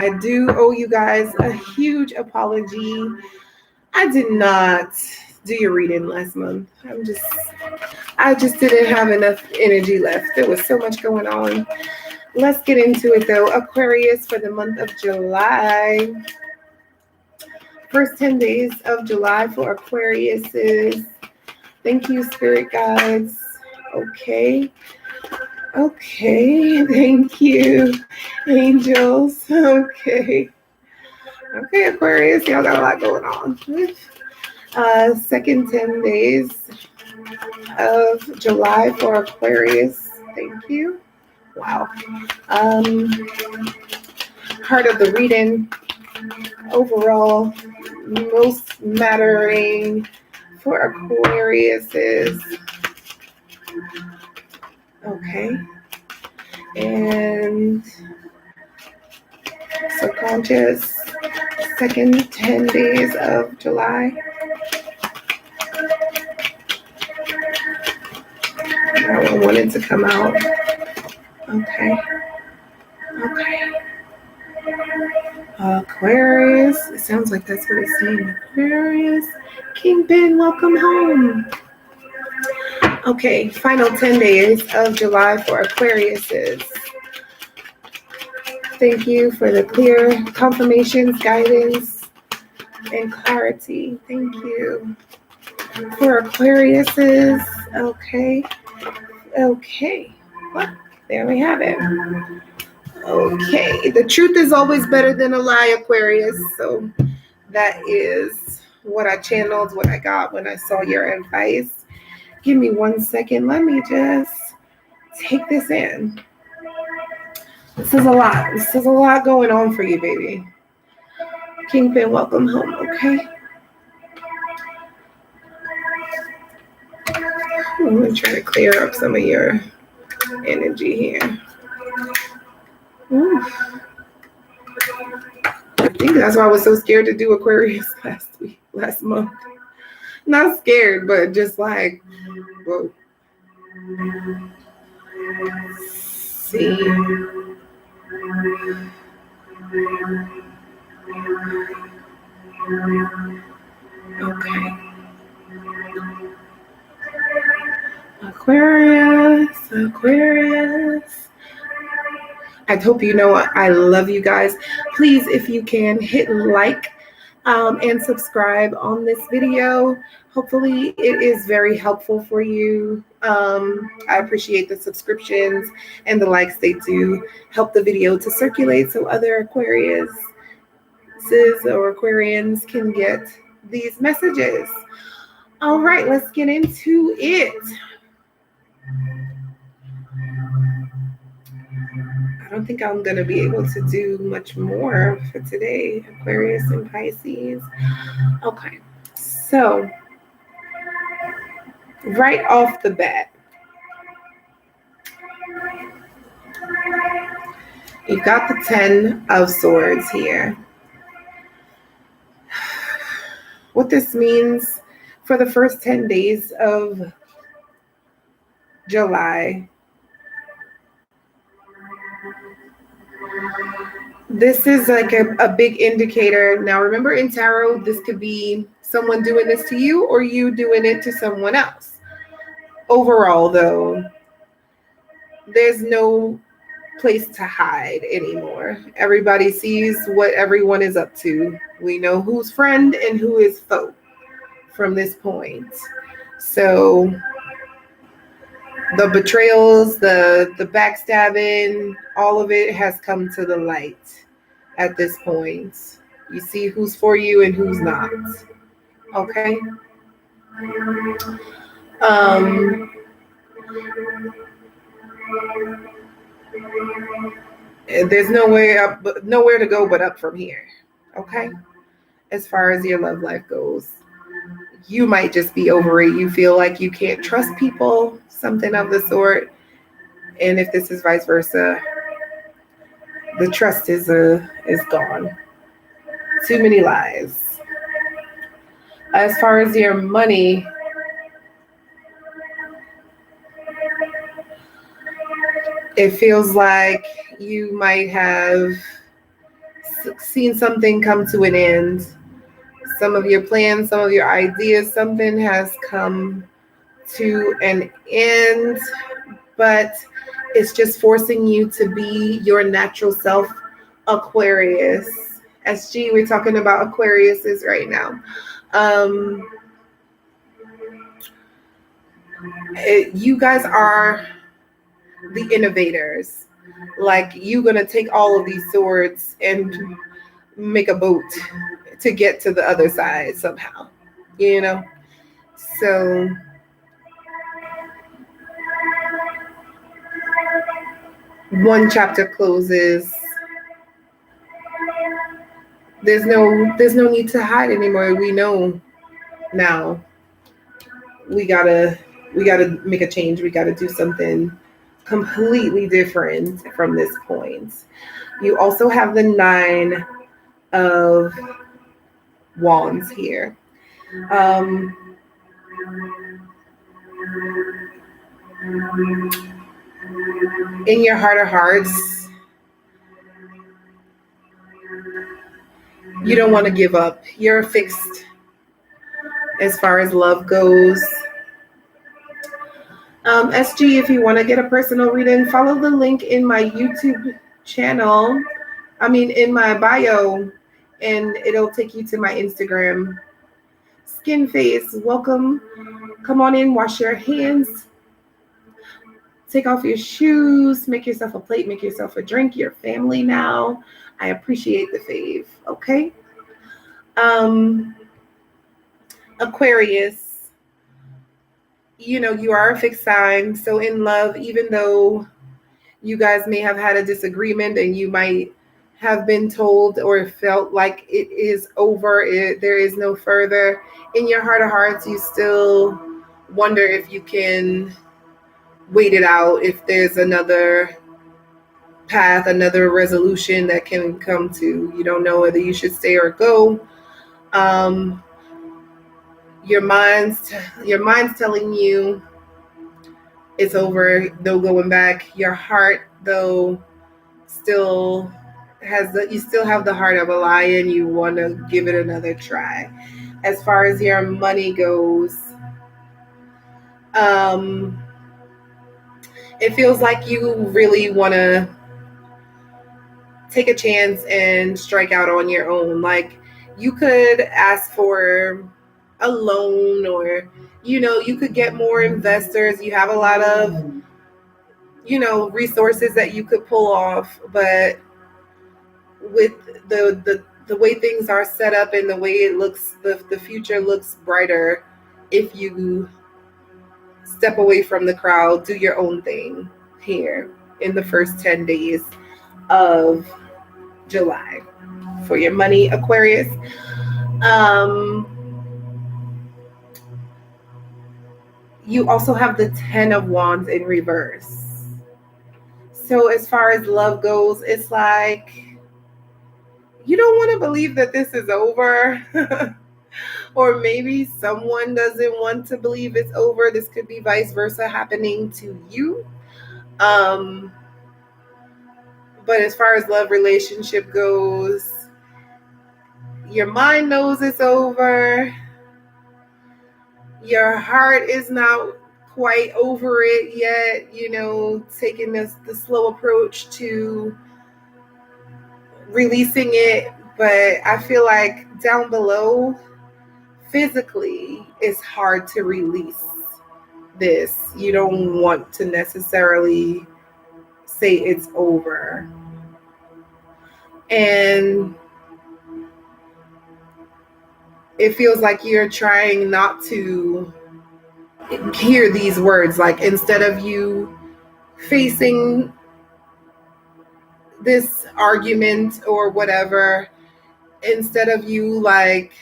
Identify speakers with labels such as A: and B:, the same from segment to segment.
A: I do owe you guys a huge apology. I did not do your reading last month. I just didn't have enough energy left. There was so much going on. Let's get into it though. Aquarius for the month of July. First 10 days of July for Aquariuses. Thank you, spirit guides. Okay. Thank you, angels. Okay, Aquarius, y'all got a lot going on. Second 10 days of July for Aquarius. Thank you. Wow. Heart of the reading. Overall, most mattering for Aquarius is okay. And subconscious, second 10 days of July. That one wanted to come out. Okay. Aquarius. It sounds like that's what it's saying. Aquarius. Kingpin, welcome home. Okay, final 10 days of July for Aquariuses. Thank you for the clear confirmations, guidance, and clarity. Thank you. For Aquariuses, okay. Well, there we have it. Okay, the truth is always better than a lie, Aquarius. So that is what I channeled, what I got when I saw your advice. Give me 1 second. Let me just take this in. This is a lot. This is a lot going on for you, baby. Kingpin, welcome home, okay? I'm going to try to clear up some of your energy here. Oof. I think that's why I was so scared to do Aquarius last month. Not scared, but just like, whoa. See. Okay. Aquarius. I hope you know I love you guys. Please, if you can, hit like and subscribe on this video. Hopefully it is very helpful for you. I appreciate the subscriptions and the likes. They do help the video to circulate so other Aquariuses or Aquarians can get these messages. All right, let's get into it. I don't think I'm going to be able to do much more for today, Aquarius and Pisces. Okay, so right off the bat, you've got the 10 of Swords here. What this means for the first 10 days of July, this is like a big indicator. Now, remember in tarot, this could be someone doing this to you or you doing it to someone else. Overall, though, there's no place to hide anymore. Everybody sees what everyone is up to. We know who's friend and who is foe from this point. So the betrayals, the backstabbing, all of it has come to the light at this point. You see who's for you and who's not. Okay? There's nowhere to go but up from here. Okay? As far as your love life goes. You might just be over it. You feel like you can't trust people, something of the sort. And if this is vice versa, the trust is gone. Too many lies. As far as your money, it feels like you might have seen something come to an end. Some of your plans, some of your ideas, something has come to an end, but it's just forcing you to be your natural self, Aquarius. SG, we're talking about Aquariuses right now. You guys are the innovators. Like, you're gonna take all of these swords and make a boat to get to the other side somehow, you know? So one chapter closes. There's no need to hide anymore. We know now. We gotta make a change. We gotta do something completely different from this point. You also have the 9 of Wands here. In your heart of hearts, you don't want to give up. You're fixed as far as love goes. SG, if you want to get a personal reading, follow the link in my YouTube channel. In my bio, and it'll take you to my Instagram. Skin Face, welcome. Come on in, wash your hands. Take off your shoes, make yourself a plate, make yourself a drink. Your family now. I appreciate the fave, okay? Aquarius, you are a fixed sign. So in love, even though you guys may have had a disagreement and you might have been told or felt like it is over, there is no further, in your heart of hearts, you still wonder if you can wait it out, if there's another path, another resolution that can come to. You don't know whether you should stay or go. Your mind's telling you it's over, no going back. Your heart, though, still you still have the heart of a lion. You want to give it another try. As far as your money goes, it feels like you really want to take a chance and strike out on your own. Like, you could ask for a loan, or you could get more investors. You have a lot of resources that you could pull off, but with the way things are set up and the way it looks, the future looks brighter if you step away from the crowd, do your own thing here in the first 10 days of July for your money, Aquarius. You also have the 10 of Wands in reverse. So as far as love goes, it's like you don't want to believe that this is over. Or maybe someone doesn't want to believe it's over. This could be vice versa happening to you. But as far as love relationship goes, your mind knows it's over. Your heart is not quite over it yet, taking the slow approach to releasing it. But I feel like down below, physically, it's hard to release this. You don't want to necessarily say it's over. And it feels like you're trying not to hear these words. Like, instead of you facing this argument or whatever, instead of you like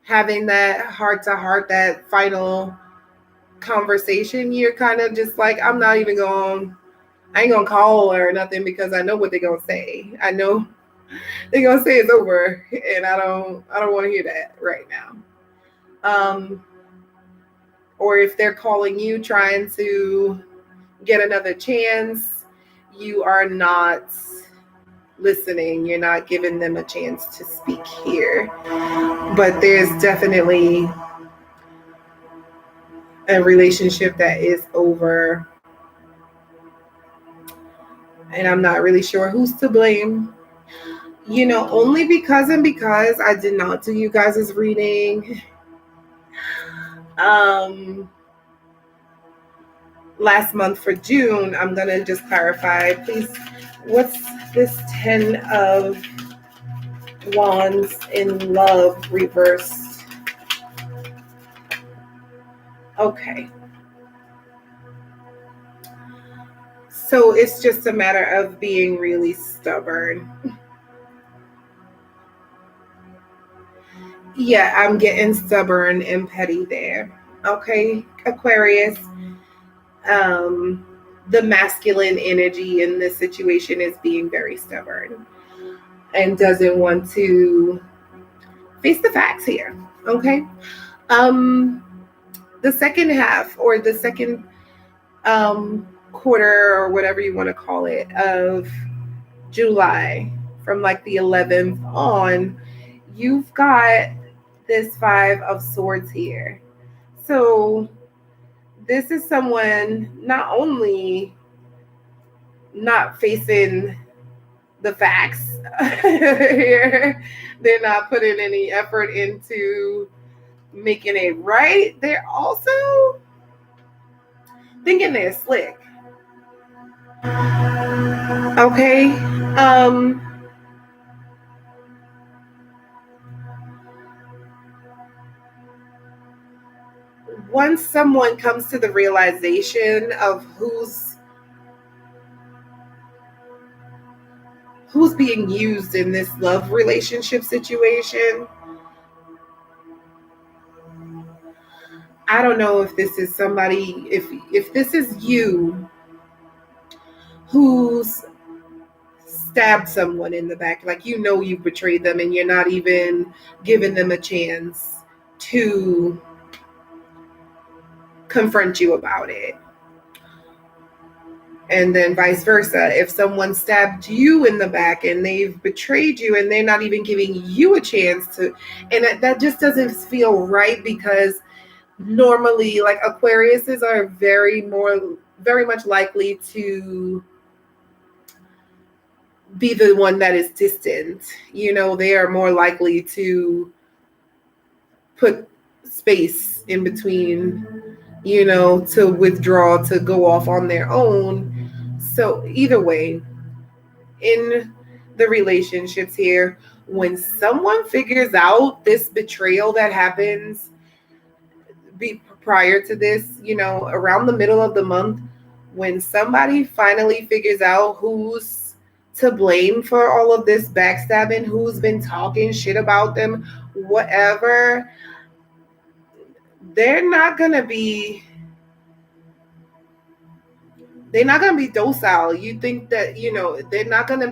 A: having that heart to heart, that final conversation, you're kind of just like, I ain't gonna call or nothing, because I know what they're gonna say. I know they're gonna say it's over, and I don't want to hear that right now. Or if they're calling you trying to get another chance, you are not listening. You're not giving them a chance to speak here. But there's definitely a relationship that is over. And I'm not really sure who's to blame. Only because I did not do you guys' reading. Last month for June, I'm going to just clarify, please, what's this 10 of Wands in love reversed? Okay. So it's just a matter of being really stubborn. Yeah, I'm getting stubborn and petty there. Okay, Aquarius. The masculine energy in this situation is being very stubborn and doesn't want to face the facts here. Okay. The second half, or the second quarter, or whatever you want to call it, of July, from like the 11th on, you've got this 5 of Swords here. So this is someone not only not facing the facts here, they're not putting any effort into making it right, they're also thinking they're slick. Okay. Once someone comes to the realization of who's being used in this love relationship situation, I don't know if this is somebody, if this is you who's stabbed someone in the back, like you betrayed them and you're not even giving them a chance to confront you about it. And then vice versa, if someone stabbed you in the back and they've betrayed you and they're not even giving you a chance to, and that just doesn't feel right, because normally, like, Aquariuses are very much likely to be the one that is distant. They are more likely to put space in between, to withdraw, to go off on their own. So either way, in the relationships here, when someone figures out this betrayal that happens prior to this, around the middle of the month, when somebody finally figures out who's to blame for all of this backstabbing, who's been talking shit about them, whatever, they're not gonna be docile. You think that, they're not gonna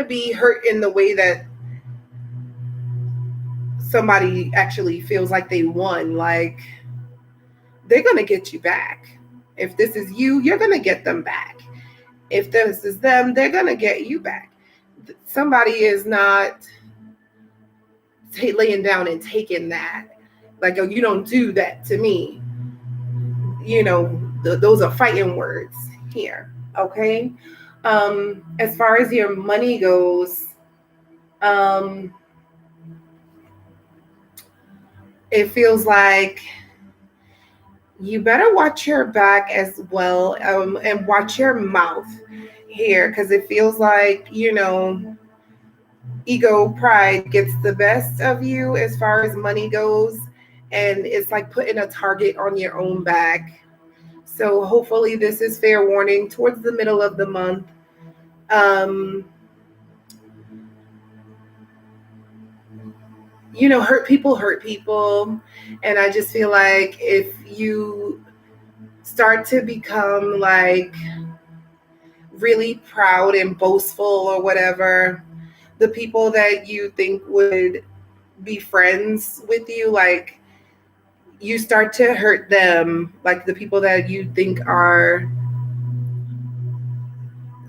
A: be hurt in the way that somebody actually feels like they won. Like, they're gonna get you back. If this is you, you're gonna get them back. If this is them, they're gonna get you back. Somebody is not laying down and taking that. Like, oh, you don't do that to me. Those are fighting words here. Okay. As far as your money goes, it feels like you better watch your back as well, and watch your mouth here, because it feels like, ego, pride gets the best of you as far as money goes, and it's like putting a target on your own back. So hopefully this is fair warning towards the middle of the month. Hurt people. And I just feel like if you start to become like really proud and boastful or whatever, the people that you think would be friends with you, like, you start to hurt them. Like, the people that you think are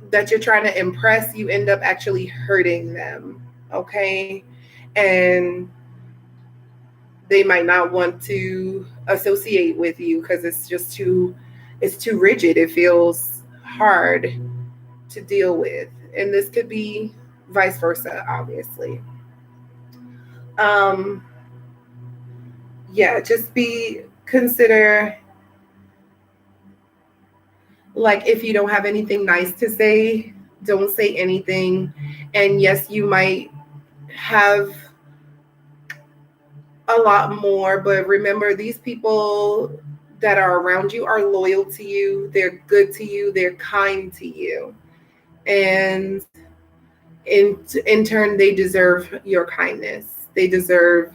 A: that you're trying to impress, you end up actually hurting them. Okay. And they might not want to associate with you because it's too rigid. It feels hard to deal with. And this could be vice versa, obviously. Um, yeah, just be consider, like, if you don't have anything nice to say, don't say anything. And yes, you might have a lot more, but remember, these people that are around you are loyal to you, they're good to you, they're kind to you. And in turn, they deserve your kindness, they deserve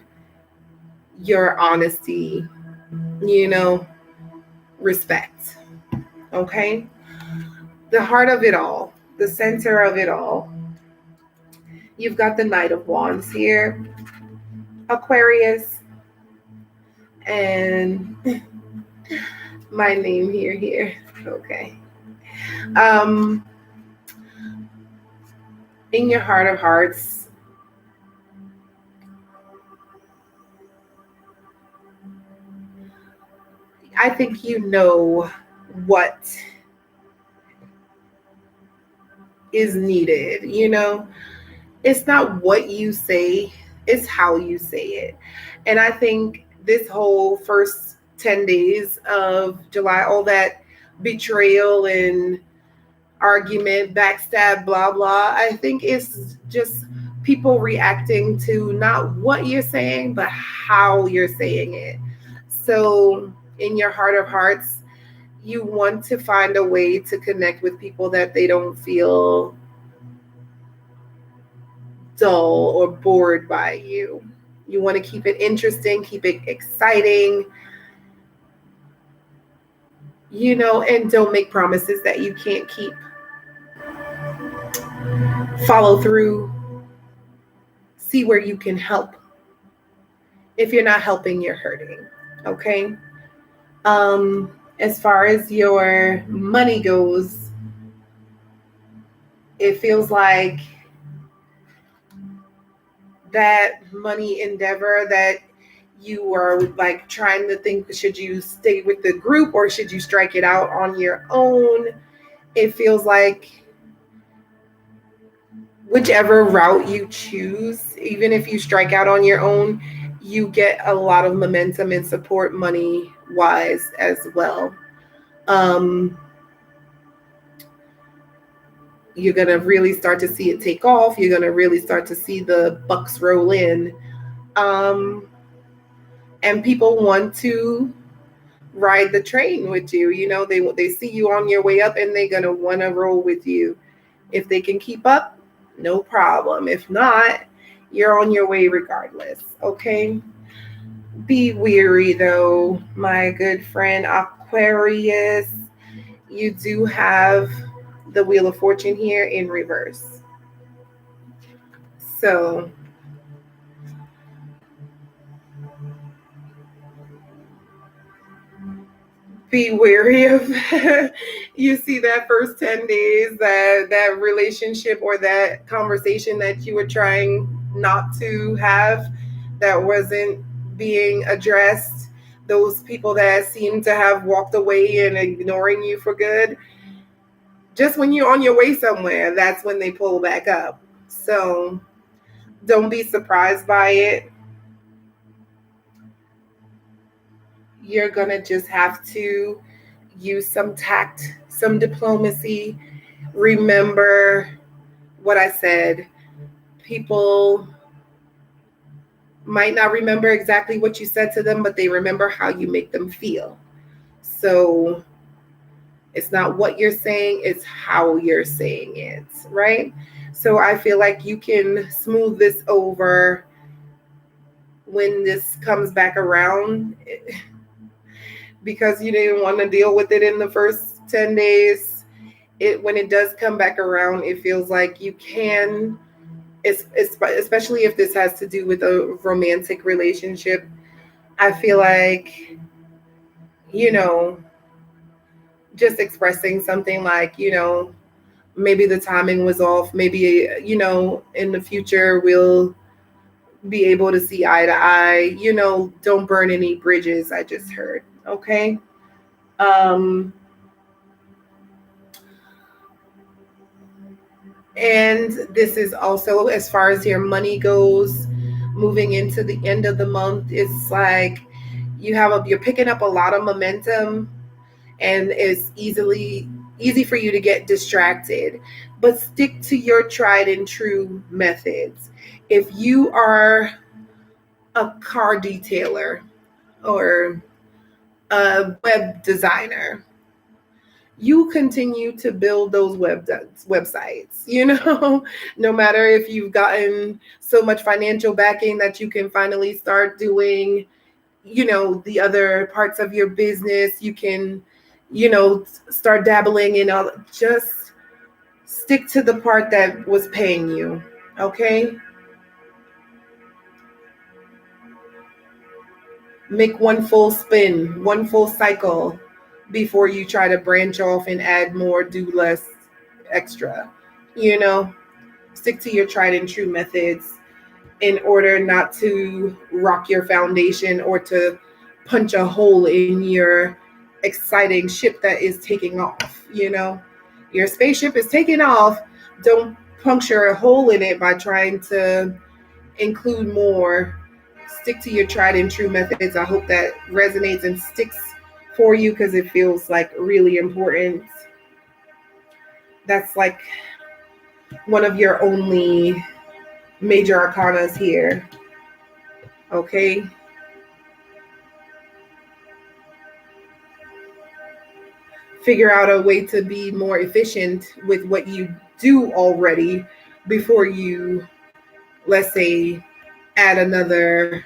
A: your honesty, you know, respect. Okay. The heart of it all, the center of it all, you've got the Knight of Wands here, Aquarius, and my name here. Okay. Um, in your heart of hearts, I think you know what is needed. You know, it's not what you say, it's how you say it. And I think this whole first 10 days of July, all that betrayal and argument, backstab, blah, blah, I think it's just people reacting to not what you're saying, but how you're saying it. So, in your heart of hearts, you want to find a way to connect with people that they don't feel dull or bored by you. You want to keep it interesting, keep it exciting, you know, and don't make promises that you can't keep. Follow through, see where you can help. If you're not helping, you're hurting. Okay. As far as your money goes, it feels like that money endeavor that you are like trying to think, should you stay with the group or should you strike it out on your own? It feels like whichever route you choose, even if you strike out on your own, you get a lot of momentum and support money wise as well. You're going to really start to see it take off. You're going to really start to see the bucks roll in. And people want to ride the train with you. You know, they see you on your way up and they're going to want to roll with you. If they can keep up, no problem. If not, you're on your way regardless. Okay. Be weary though, my good friend Aquarius. You do have the Wheel of Fortune here in reverse. So be wary of you see that first 10 days, that relationship or that conversation that you were trying not to have, that wasn't being addressed, those people that seem to have walked away and ignoring you for good, just when you're on your way somewhere, that's when they pull back up. So don't be surprised by it. You're going to just have to use some tact, some diplomacy. Remember what I said. People might not remember exactly what you said to them, but they remember how you make them feel. So it's not what you're saying, it's how you're saying it, right? So I feel like you can smooth this over when this comes back around, because you didn't want to deal with it in the first 10 days. When it does come back around, it feels like you can, especially if this has to do with a romantic relationship. I feel like, you know, just expressing something like, you know, maybe the timing was off. Maybe, in the future we'll be able to see eye to eye. Don't burn any bridges, I just heard. Okay. Um, and this is also as far as your money goes, moving into the end of the month. It's like you're picking up a lot of momentum, and it's easy for you to get distracted, but stick to your tried and true methods. If you are a car detailer or a web designer, you continue to build those websites, no matter if you've gotten so much financial backing that you can finally start doing, the other parts of your business. You can, start dabbling in all. Just stick to the part that was paying you. Okay. Make one full spin, one full cycle before you try to branch off and add more, do less, extra. You know, Stick to your tried and true methods in order not to rock your foundation or to punch a hole in your exciting ship that is taking off. Your spaceship is taking off. Don't puncture a hole in it by trying to include more. Stick to your tried and true methods. I hope that resonates and sticks for you because it feels like really important. That's like one of your only major arcanas here. Okay. Figure out a way to be more efficient with what you do already before you, let's say, add another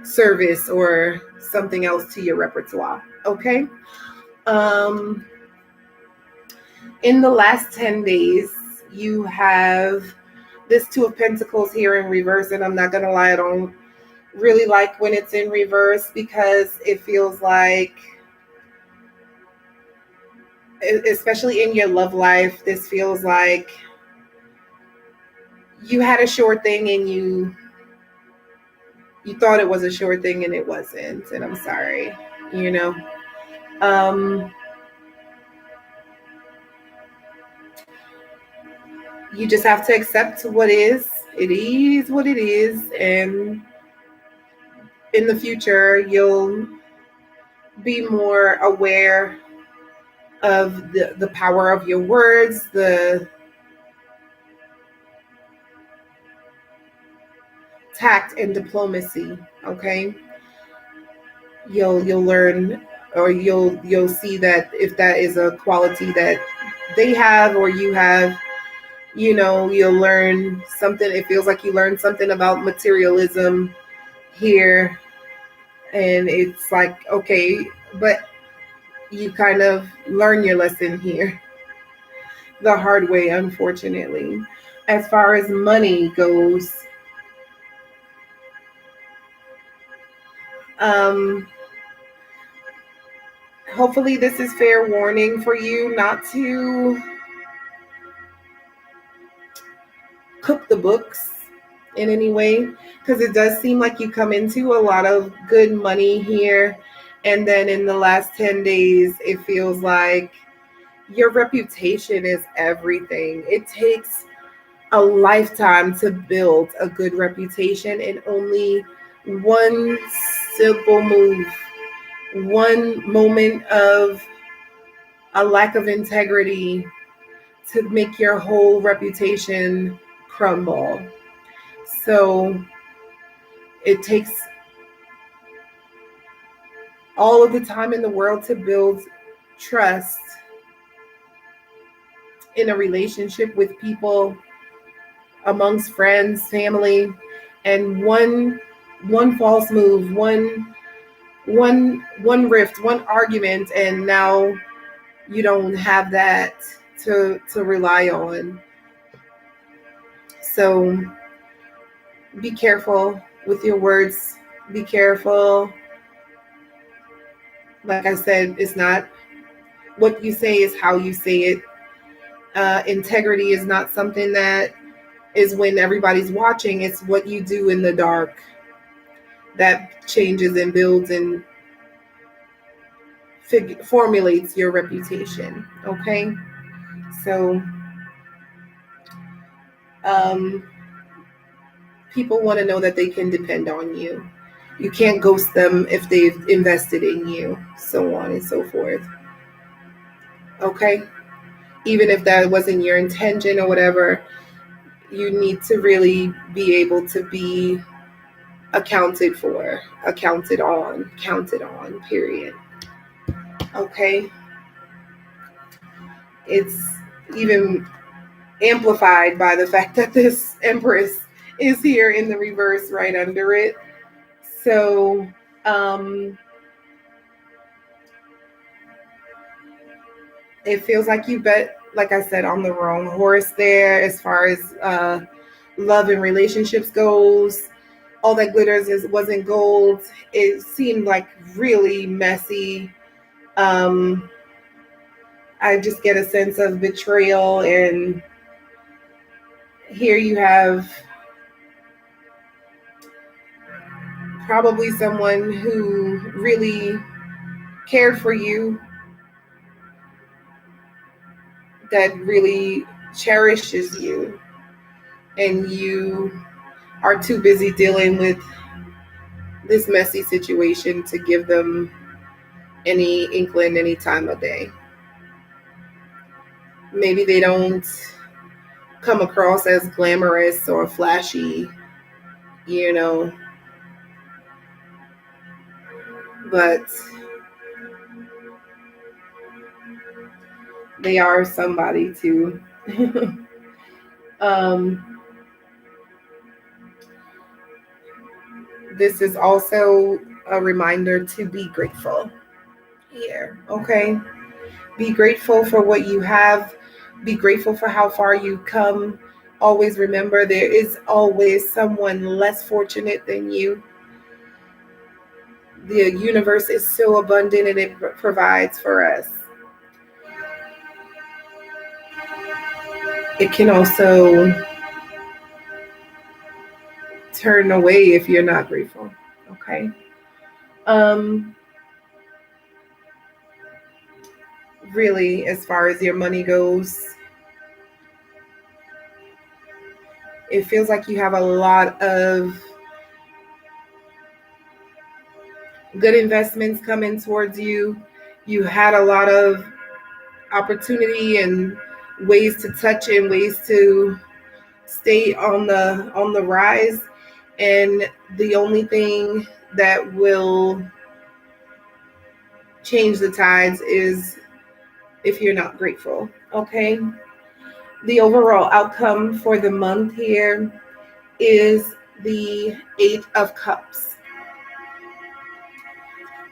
A: service or something else to your repertoire. Okay. Um, in the last 10 days, you have this Two of Pentacles here in reverse. And I'm not going to lie, I don't really like when it's in reverse because it feels like, especially in your love life, this feels like you had a sure thing and you thought it was a sure thing and it wasn't. And I'm sorry, you know. You just have to accept what is. It is what it is. And in the future, you'll be more aware of the power of your words, the tact and diplomacy. Okay. You'll learn, or you'll see that if that is a quality that they have or you have, you'll learn something. It feels like you learned something about materialism here. And it's like, okay, but you kind of learn your lesson here the hard way, unfortunately. As far as money goes, hopefully this is fair warning for you not to cook the books in any way, because it does seem like you come into a lot of good money here, and then in the last 10 days it feels like your reputation is everything. It takes a lifetime to build a good reputation, and only one simple move, one moment of a lack of integrity to make your whole reputation crumble. So it takes all of the time in the world to build trust in a relationship with people, amongst friends, family, and one false move, one rift, one argument, and now you don't have that to rely on. So be careful with your words. Be careful. Like I said, it's not what you say, is how you say it. Integrity is not something that is when everybody's watching. It's what you do in the dark that changes and builds and formulates your reputation. Okay, so um, people want to know that they can depend on you. You can't ghost them if they've invested in you, so on and so forth. Okay, even if that wasn't your intention or whatever, you need to really be able to be accounted for, counted on, period. Okay, it's even amplified by the fact that this Empress is here in the reverse right under it. So, um, it feels like you bet, like I said, on the wrong horse there as far as love and relationships goes. All that glitters wasn't gold. It seemed like really messy. Um, I just get a sense of betrayal, and here you have probably someone who really cared for you, that really cherishes you, and you are too busy dealing with this messy situation to give them any inkling any time of day. Maybe they don't come across as glamorous or flashy, you know, but they are somebody too. um, this is also a reminder to be grateful here, okay? Be grateful for what you have. Be grateful for how far you've come. Always remember there is always someone less fortunate than you. The universe is so abundant and it provides for us. It can also turn away if you're not grateful. Okay. Um, really, as far as your money goes, it feels like you have a lot of good investments coming towards you. You had a lot of opportunity and ways to touch and ways to stay on the rise, and the only thing that will change the tides is if you're not grateful. Okay, the overall outcome for the month here is the 8 of Cups.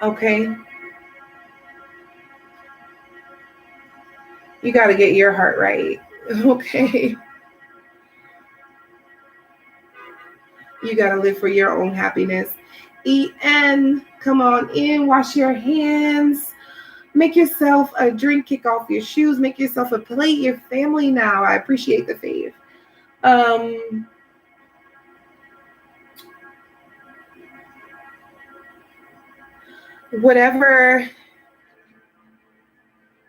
A: Okay, you got to get your heart right. Okay, you got to live for your own happiness. Come on in, wash your hands, make yourself a drink, kick off your shoes, make yourself a plate. Your family now. I appreciate the fave. Um, whatever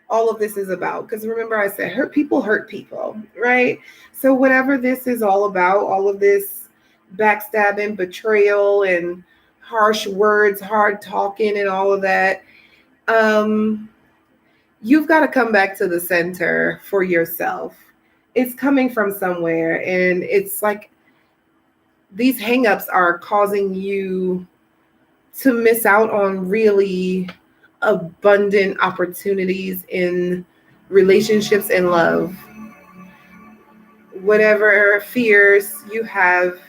A: all of this is about, because remember I said hurt people, right? So whatever this is all about, all of this backstabbing, betrayal, and harsh words, hard talking, and all of that, um, you've got to come back to the center for yourself. It's coming from somewhere, and it's like these hangups are causing you to miss out on really abundant opportunities in relationships and love. Whatever fears you have,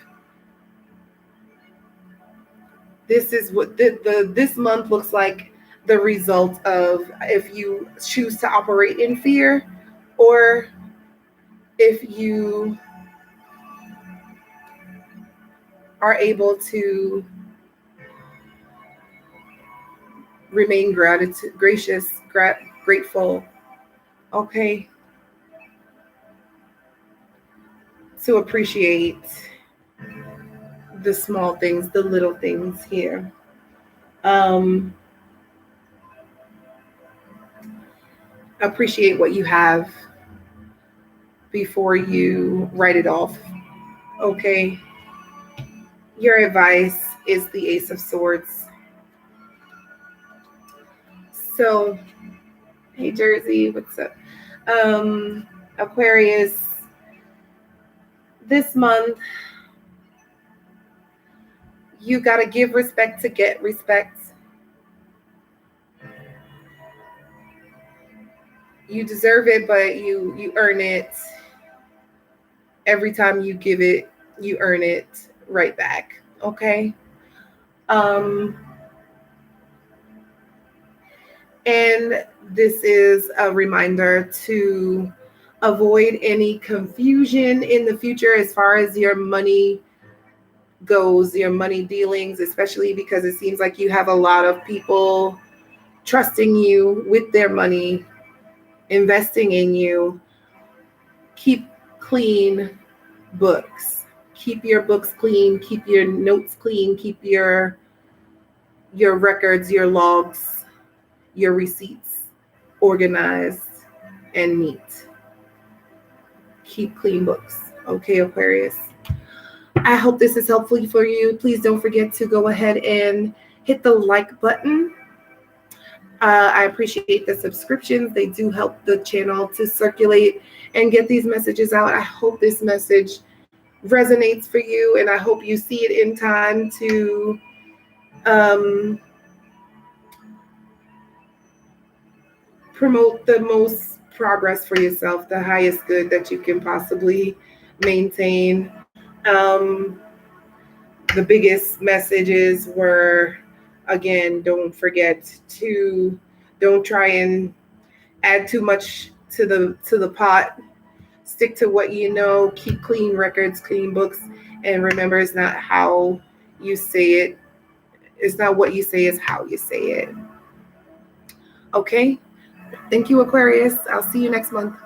A: this is what this month looks like, the result of if you choose to operate in fear, or if you are able to remain grateful. Okay, to appreciate the small things, the little things here. Appreciate what you have before you write it off. Okay. Your advice is the Ace of Swords. So, hey Jersey, what's up? Aquarius, this month, you got to give respect to get respect. You deserve it, but you earn it. Every time you give it, you earn it right back. Okay? And this is a reminder to avoid any confusion in the future as far as your money goes, your money dealings, especially because it seems like you have a lot of people trusting you with their money, investing in you. Keep clean books. Keep your books clean. Keep your notes clean. Keep your records, your logs, your receipts organized and neat. Keep clean books. Okay, Aquarius. I hope this is helpful for you. Please don't forget to go ahead and hit the like button. I appreciate the subscriptions. They do help the channel to circulate and get these messages out. I hope this message resonates for you, and I hope you see it in time to promote the most progress for yourself, the highest good that you can possibly maintain. The biggest messages were, again, don't forget to don't try and add too much to the pot. Stick to what you know. Keep clean records, clean books, and remember, it's not how you say it. It's not what you say, it's how you say it. Okay? Thank you, Aquarius. I'll see you next month.